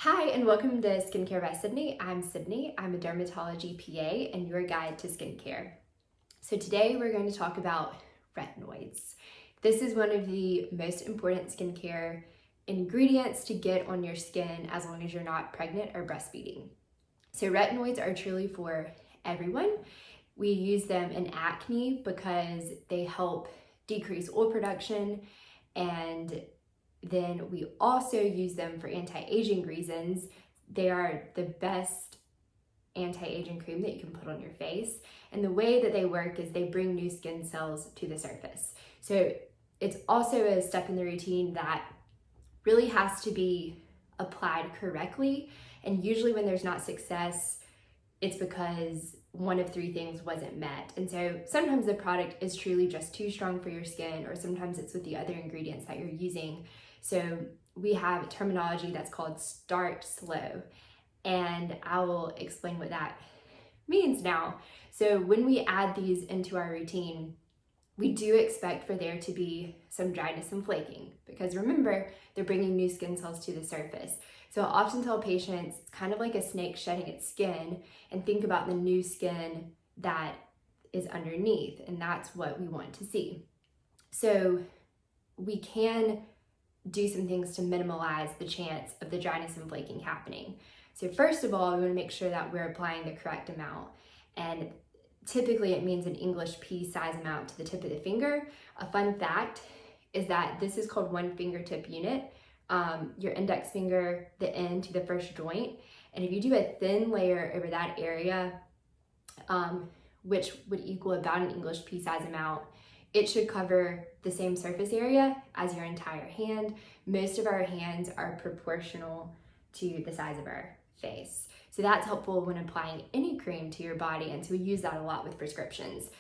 Hi, and welcome to Skincare by Sydney. I'm Sydney. I'm a dermatology PA and your guide to skincare. So today we're going to talk about retinoids. This is one of the most important skincare ingredients to get on your skin as long as you're not pregnant or breastfeeding. So retinoids are truly for everyone. We use them in acne because they help decrease oil production, and then we also use them for anti-aging reasons. They are the best anti-aging cream that you can put on your face. And the way that they work is they bring new skin cells to the surface. So it's also a step in the routine that really has to be applied correctly. And usually when there's not success, it's because one of three things wasn't met. And so sometimes the product is truly just too strong for your skin, or sometimes it's with the other ingredients that you're using. So we have terminology that's called start slow, and I will explain what that means now. So when we add these into our routine, we do expect for there to be some dryness and flaking, because remember, they're bringing new skin cells to the surface. So I often tell patients it's kind of like a snake shedding its skin, and think about the new skin that is underneath, and that's what we want to see. So we can do some things to minimize the chance of the dryness and flaking happening. So first of all, we want to make sure that we're applying the correct amount. And typically it means an English pea size amount to the tip of the finger. A fun fact is that this is called one fingertip unit. Your index finger, the end to the first joint. And if you do a thin layer over that area, which would equal about an English pea size amount, it should cover the same surface area as your entire hand. Most of our hands are proportional to the size of our face. So that's helpful when applying any cream to your body, and so we use that a lot with prescriptions.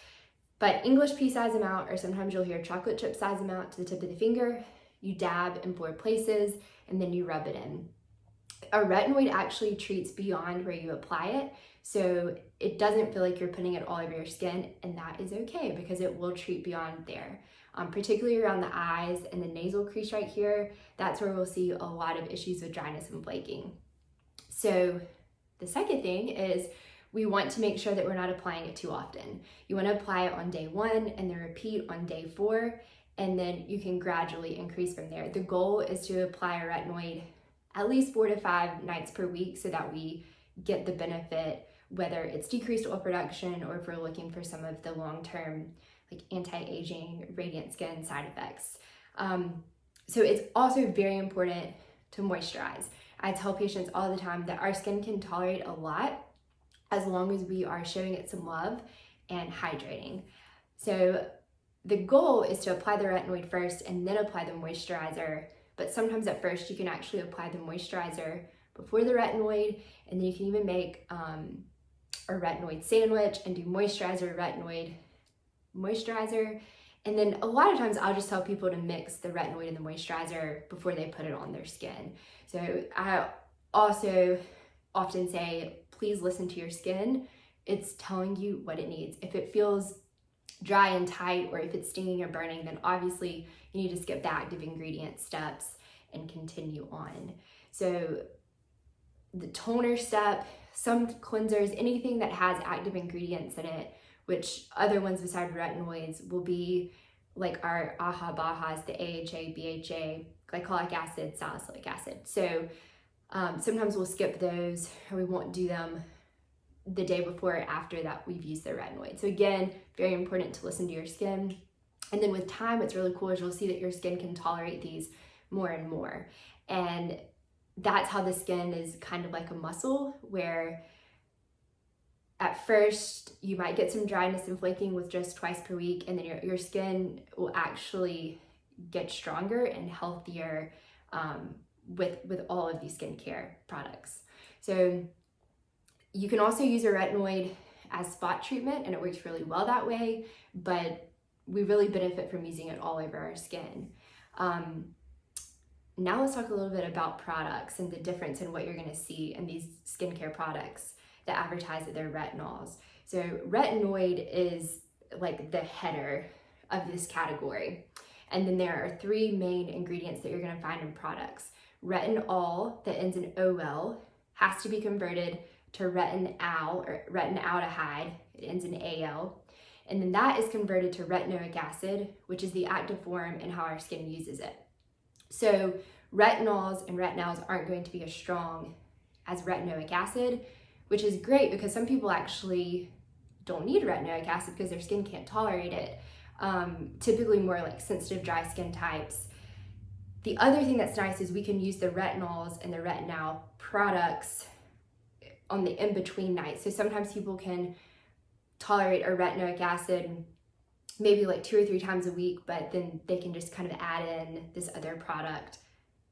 But English pea size amount, or sometimes you'll hear chocolate chip size amount, to the tip of the finger. You dab in 4 places and then you rub it in. A retinoid actually treats beyond where you apply it, so it doesn't feel like you're putting it all over your skin, and that is okay because it will treat beyond there. Particularly around the eyes and the nasal crease right here, that's where we'll see a lot of issues with dryness and flaking. So the second thing is we want to make sure that we're not applying it too often. You want to apply it on day 1 and then repeat on day 4, and then you can gradually increase from there. The goal is to apply a retinoid at least 4 to 5 nights per week so that we get the benefit, whether it's decreased oil production or if we're looking for some of the long-term like anti-aging, radiant skin side effects. So it's also very important to moisturize. I tell patients all the time that our skin can tolerate a lot as long as we are showing it some love and hydrating. So the goal is to apply the retinoid first and then apply the moisturizer. But sometimes at first you can actually apply the moisturizer before the retinoid, and then you can even make a retinoid sandwich and do moisturizer, retinoid, moisturizer. And then a lot of times I'll just tell people to mix the retinoid and the moisturizer before they put it on their skin. So I also often say, please listen to your skin. It's telling you what it needs. If it feels dry and tight, or if it's stinging or burning, then obviously you need to skip the active ingredient steps and continue on. So the toner step, some cleansers, anything that has active ingredients in it, which other ones besides retinoids will be like our AHA BAHAs, the AHA, BHA, glycolic acid, salicylic acid. So sometimes we'll skip those, or we won't do them the day before or after that we've used the retinoid. So again, very important to listen to your skin. And then with time, what's really cool is you'll see that your skin can tolerate these more and more. And that's how the skin is kind of like a muscle, where at first you might get some dryness and flaking with just twice per week, and then your skin will actually get stronger and healthier with all of these skincare products. So you can also use a retinoid as spot treatment, and it works really well that way, but we really benefit from using it all over our skin. Now let's talk a little bit about products and the difference in what you're gonna see in these skincare products that advertise that they're retinols. So retinoid is like the header of this category. And then there are 3 main ingredients that you're gonna find in products. Retinol that ends in OL has to be converted to retinal or retinaldehyde. It ends in AL. And then that is converted to retinoic acid, which is the active form and how our skin uses it. So retinols and retinols aren't going to be as strong as retinoic acid, which is great because some people actually don't need retinoic acid because their skin can't tolerate it. Typically more like sensitive dry skin types. The other thing that's nice is we can use the retinols and the retinol products on the in-between nights. So sometimes people can tolerate a retinoic acid maybe like 2 or 3 times a week, but then they can just kind of add in this other product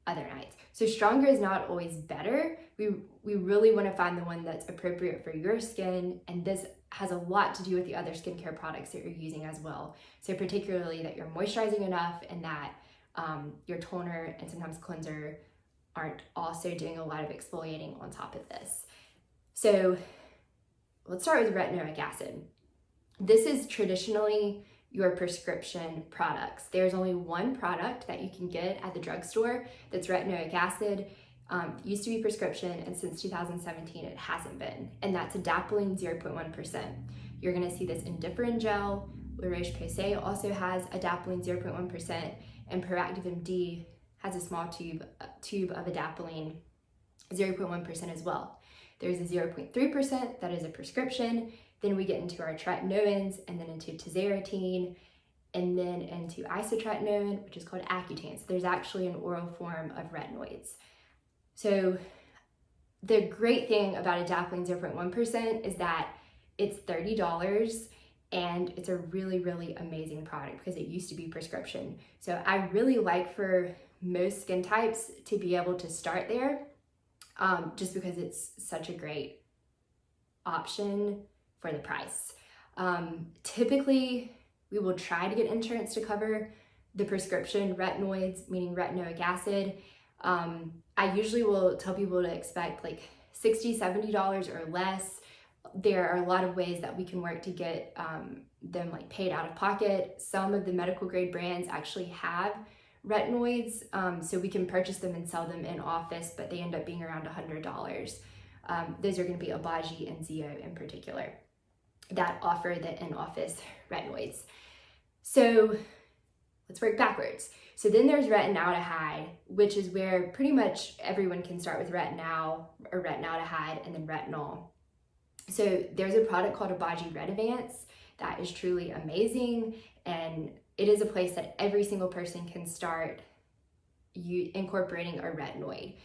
other nights. So stronger is not always better. We really want to find the one that's appropriate for your skin, and this has a lot to do with the other skincare products that you're using as well. So particularly that you're moisturizing enough and that your toner and sometimes cleanser aren't also doing a lot of exfoliating on top of this. So let's start with retinoic acid. This is traditionally your prescription products. There's only one product that you can get at the drugstore that's retinoic acid. Used to be prescription, and since 2017 it hasn't been, and that's adapalene 0.1%. You're gonna see this in Differin Gel. La Roche-Posay also has adapalene 0.1%, and Proactive MD has a small tube of adapalene 0.1% as well. There's a 0.3% that is a prescription. Then we get into our tretinoins, and then into tazarotene, and then into isotretinoin, which is called Accutane. So there's actually an oral form of retinoids. So the great thing about adapalene 0.1% is that it's $30, and it's a really, really amazing product because it used to be prescription. So I really like for most skin types to be able to start there, just because it's such a great option for the price. Typically, we will try to get insurance to cover the prescription retinoids, meaning retinoic acid. I usually will tell people to expect like $60, $70 or less. There are a lot of ways that we can work to get them like paid out of pocket. Some of the medical grade brands actually have retinoids, so we can purchase them and sell them in office, but they end up being around $100. Those are going to be Obagi and Zio in particular that offer the in-office retinoids. So let's work backwards. So then there's retinaldehyde, which is where pretty much everyone can start with retinol or retinaldehyde and then retinol. So there's a product called Obagi Red Advance that is truly amazing, and it is a place that every single person can start incorporating a retinoid.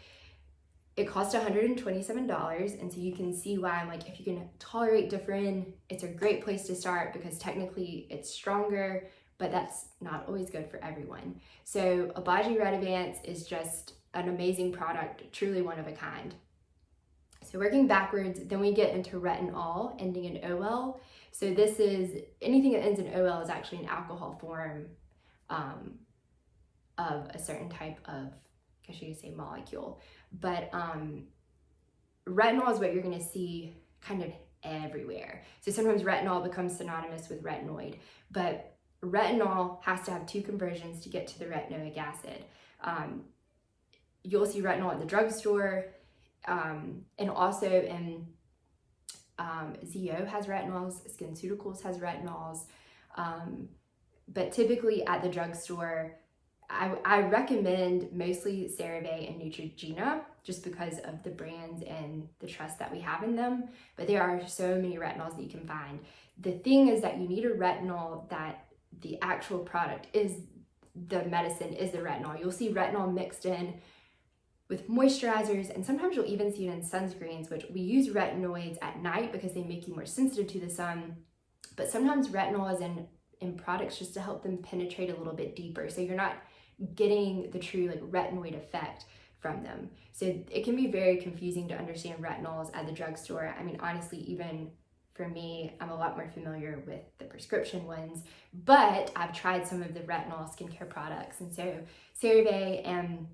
It costs $127, and so you can see why I'm like, if you can tolerate Differin, it's a great place to start because technically it's stronger, but that's not always good for everyone. So Obagi Red Advance is just an amazing product, truly one of a kind. So working backwards, then we get into retinol ending in OL. So this is, anything that ends in OL is actually an alcohol form of a certain type of, I guess you could say, molecule. But retinol is what you're gonna see kind of everywhere. So sometimes retinol becomes synonymous with retinoid, but retinol has to have 2 conversions to get to the retinoic acid. You'll see retinol at the drugstore, and also in Zio has retinols, SkinCeuticals has retinols, but typically at the drugstore, I recommend mostly CeraVe and Neutrogena just because of the brands and the trust that we have in them, but there are so many retinols that you can find. The thing is that you need a retinol that the actual product is, the medicine is the retinol. You'll see retinol mixed in with moisturizers, and sometimes you'll even see it in sunscreens, which we use retinoids at night because they make you more sensitive to the sun, but sometimes retinol is in products just to help them penetrate a little bit deeper, so you're not getting the true like retinoid effect from them. So it can be very confusing to understand retinols at the drugstore. I mean, honestly, even for me, I'm a lot more familiar with the prescription ones, but I've tried some of the retinol skincare products, and so CeraVe and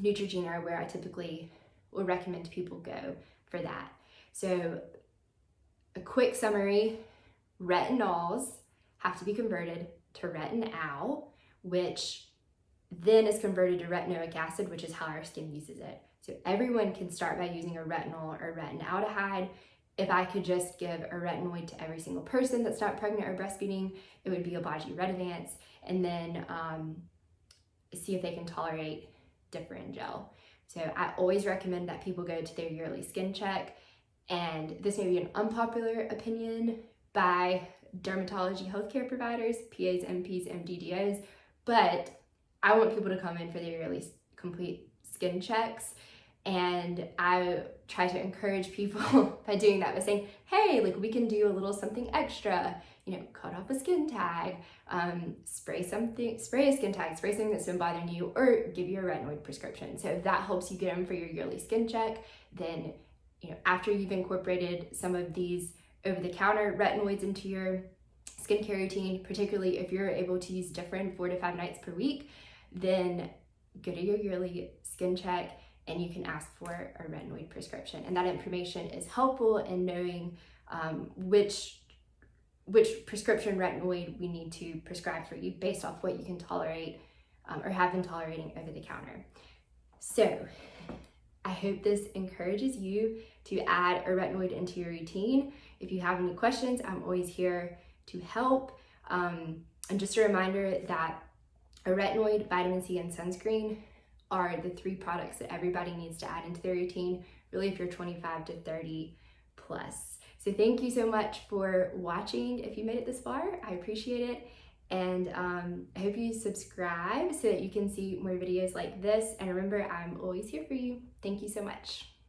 Neutrogena are where I typically will recommend people go for that. So a quick summary, retinols have to be converted to retinol, which then is converted to retinoic acid, which is how our skin uses it. So everyone can start by using a retinol or retinaldehyde. If I could just give a retinoid to every single person that's not pregnant or breastfeeding, it would be Obagi Red Advance, and then see if they can tolerate different gel. So I always recommend that people go to their yearly skin check, and this may be an unpopular opinion by dermatology healthcare providers, PAs, NPs, MDDOs, but I want people to come in for their yearly complete skin checks. And I try to encourage people by doing that, by saying, hey, like, we can do a little something extra, you know, cut off a skin tag, spray a skin tag, spray something that's been bothering you, or give you a retinoid prescription. So if that helps you get them for your yearly skin check, then, you know, after you've incorporated some of these over-the-counter retinoids into your skincare routine, particularly if you're able to use different 4 to 5 nights per week, then go to your yearly skin check and you can ask for a retinoid prescription. And that information is helpful in knowing which prescription retinoid we need to prescribe for you based off what you can tolerate or have been tolerating over the counter. So I hope this encourages you to add a retinoid into your routine. If you have any questions, I'm always here to help. And just a reminder that a retinoid, vitamin C, and sunscreen are the 3 products that everybody needs to add into their routine, really if you're 25 to 30 plus. So thank you so much for watching. If you made it this far, I appreciate it. And I hope you subscribe so that you can see more videos like this. And remember, I'm always here for you. Thank you so much.